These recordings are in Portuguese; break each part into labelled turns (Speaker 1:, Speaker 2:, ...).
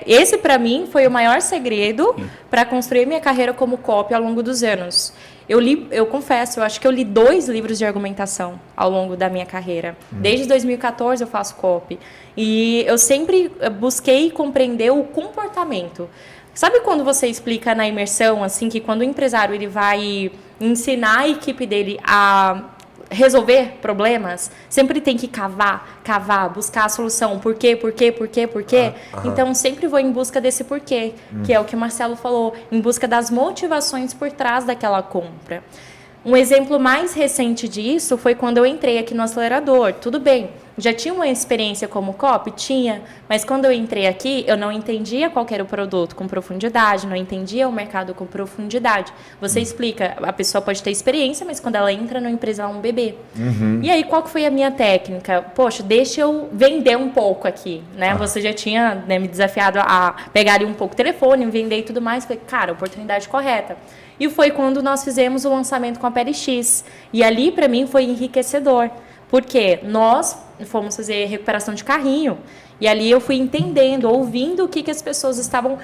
Speaker 1: esse para mim foi o maior segredo para construir minha carreira como copy ao longo dos anos. Eu confesso, eu acho que eu li 2 livros de argumentação ao longo da minha carreira. Desde 2014 eu faço copy. E eu sempre busquei compreender o comportamento. Sabe quando você explica na imersão, assim, que quando o empresário ele vai ensinar a equipe dele a resolver problemas, sempre tem que cavar, buscar a solução. Por quê? Então, sempre vou em busca desse porquê, que é o que o Marcelo falou, em busca das motivações por trás daquela compra. Um exemplo mais recente disso foi quando eu entrei aqui no acelerador. Tudo bem, já tinha uma experiência como copy? Tinha, mas quando eu entrei aqui, eu não entendia qual era o produto com profundidade, não entendia o mercado com profundidade. Você explica, a pessoa pode ter experiência, mas quando ela entra na empresa, ela é um bebê. E aí, qual que foi a minha técnica? Poxa, deixa eu vender um pouco aqui, né? Você já tinha, né, me desafiado a pegar ali um pouco o telefone, vender e tudo mais. Falei, cara, oportunidade correta. E foi quando nós fizemos o lançamento com a PLX. E ali, para mim, foi enriquecedor. Porque nós fomos fazer recuperação de carrinho. E ali eu fui entendendo, ouvindo o que as pessoas estavam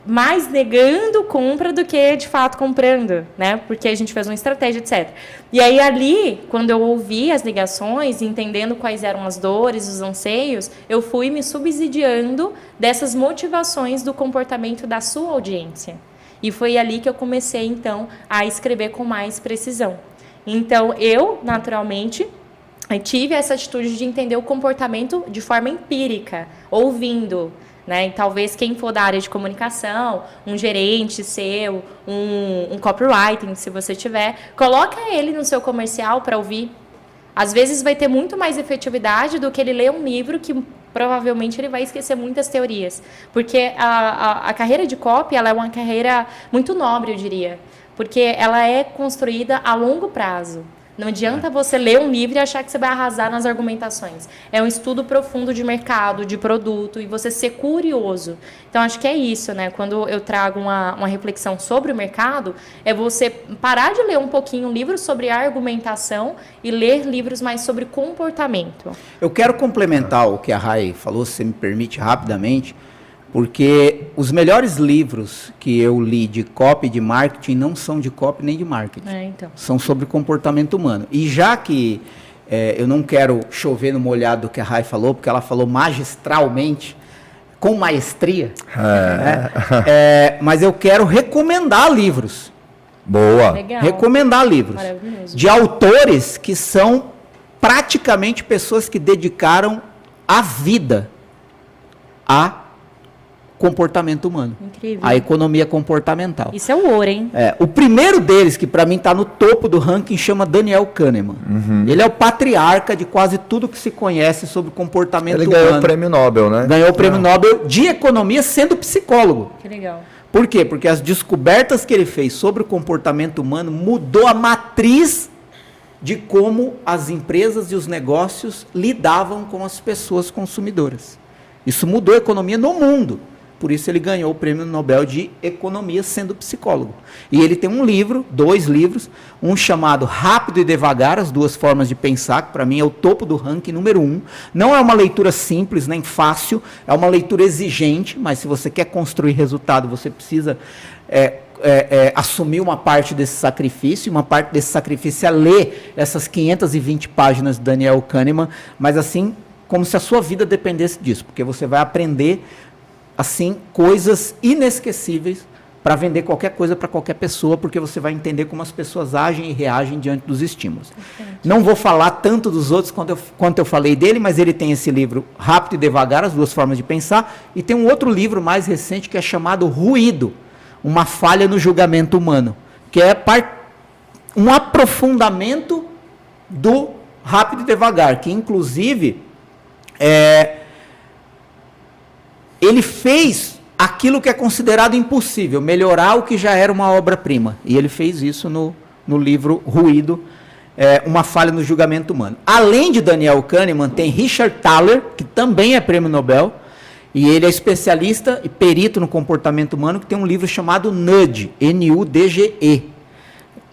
Speaker 1: mais negando compra do que, de fato, comprando, né? Porque a gente fez uma estratégia, etc. E aí, ali, quando eu ouvi as ligações, entendendo quais eram as dores, os anseios, eu fui me subsidiando dessas motivações do comportamento da sua audiência. E foi ali que eu comecei, então, a escrever com mais precisão. Então, eu, naturalmente, tive essa atitude de entender o comportamento de forma empírica, ouvindo, né? E talvez quem for da área de comunicação, um gerente seu, um copywriting, se você tiver, coloca ele no seu comercial para ouvir. Às vezes vai ter muito mais efetividade do que ele ler um livro que provavelmente ele vai esquecer muitas teorias. Porque a carreira de copy, ela é uma carreira muito nobre, eu diria. Porque ela é construída a longo prazo. Não adianta você ler um livro e achar que você vai arrasar nas argumentações. É um estudo profundo de mercado, de produto, e você ser curioso. Então, acho que é isso, né? Quando eu trago uma reflexão sobre o mercado, é você parar de ler um pouquinho um livro sobre argumentação e ler livros mais sobre comportamento.
Speaker 2: Eu quero complementar o que a Rai falou, se você me permite, rapidamente, porque os melhores livros que eu li de copy de marketing não são de copy nem de marketing. Então. São sobre comportamento humano. E já que eu não quero chover no molhado do que a Rai falou, porque ela falou magistralmente, com maestria, mas eu quero recomendar livros.
Speaker 3: Boa.
Speaker 1: Legal.
Speaker 2: Recomendar livros.
Speaker 1: Maravilhoso.
Speaker 2: De autores que são praticamente pessoas que dedicaram a vida a comportamento humano.
Speaker 1: Incrível.
Speaker 2: A economia comportamental.
Speaker 1: Isso é o ouro, hein?
Speaker 2: O primeiro deles, que para mim está no topo do ranking, chama Daniel Kahneman. Ele é o patriarca de quase tudo que se conhece sobre comportamento humano.
Speaker 3: Ele ganhou o prêmio Nobel, né?
Speaker 2: Ganhou o prêmio Nobel de economia sendo psicólogo.
Speaker 1: Que legal.
Speaker 2: Por quê? Porque as descobertas que ele fez sobre o comportamento humano mudou a matriz de como as empresas e os negócios lidavam com as pessoas consumidoras. Isso mudou a economia no mundo. Por isso ele ganhou o prêmio Nobel de Economia sendo psicólogo. E ele tem um livro, 2 livros, um chamado Rápido e Devagar, As Duas Formas de Pensar, que para mim é o topo do ranking, número 1. Não é uma leitura simples, nem fácil, é uma leitura exigente, mas se você quer construir resultado, você precisa assumir uma parte desse sacrifício, e uma parte desse sacrifício é ler essas 520 páginas de Daniel Kahneman, mas assim, como se a sua vida dependesse disso, porque você vai aprender assim, coisas inesquecíveis para vender qualquer coisa para qualquer pessoa, porque você vai entender como as pessoas agem e reagem diante dos estímulos. Não vou falar tanto dos outros quanto eu falei dele, mas ele tem esse livro Rápido e Devagar, As Duas Formas de Pensar, e tem um outro livro mais recente que é chamado Ruído, Uma Falha no Julgamento Humano, que é um aprofundamento do Rápido e Devagar, que inclusive ele fez aquilo que é considerado impossível, melhorar o que já era uma obra-prima. E ele fez isso no livro Ruído, Uma Falha no Julgamento Humano. Além de Daniel Kahneman, tem Richard Thaler, que também é prêmio Nobel, e ele é especialista e perito no comportamento humano, que tem um livro chamado Nudge, N-U-D-G-E.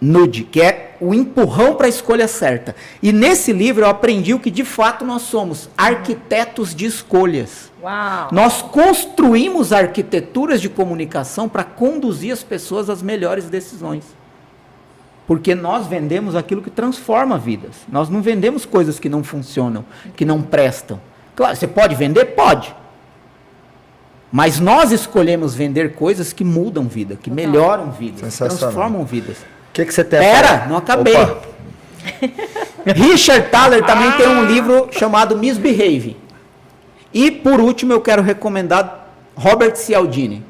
Speaker 2: Nudge, que é o empurrão para a escolha certa. E nesse livro eu aprendi o que de fato nós somos, arquitetos de escolhas.
Speaker 1: Uau!
Speaker 2: Nós construímos arquiteturas de comunicação para conduzir as pessoas às melhores decisões. Porque nós vendemos aquilo que transforma vidas. Nós não vendemos coisas que não funcionam, que não prestam. Claro, você pode vender? Pode. Mas nós escolhemos vender coisas que mudam vida, que melhoram vidas, transformam vidas.
Speaker 3: O que você tem?
Speaker 2: Pera, não acabei.
Speaker 3: Opa.
Speaker 2: Richard Thaler também tem um livro chamado Misbehave. E, por último, eu quero recomendar Robert Cialdini,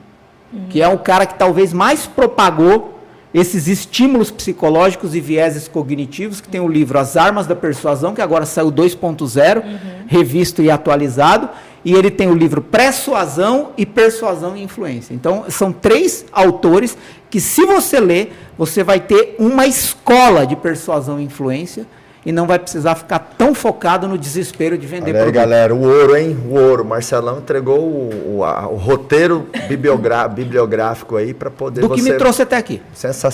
Speaker 2: que é um cara que talvez mais propagou esses estímulos psicológicos e vieses cognitivos, que tem o livro As Armas da Persuasão, que agora saiu 2.0, revisto e atualizado, e ele tem o livro Persuasão e Persuasão e Influência. Então, são 3 autores que, se você ler, você vai ter uma escola de persuasão e influência e não vai precisar ficar tão focado no desespero de vender
Speaker 3: Olha aí,
Speaker 2: produto.
Speaker 3: galera, o ouro, hein? O ouro. Marcelão entregou o roteiro bibliográfico aí para poder
Speaker 2: Do que me trouxe até aqui.
Speaker 3: Sensacional.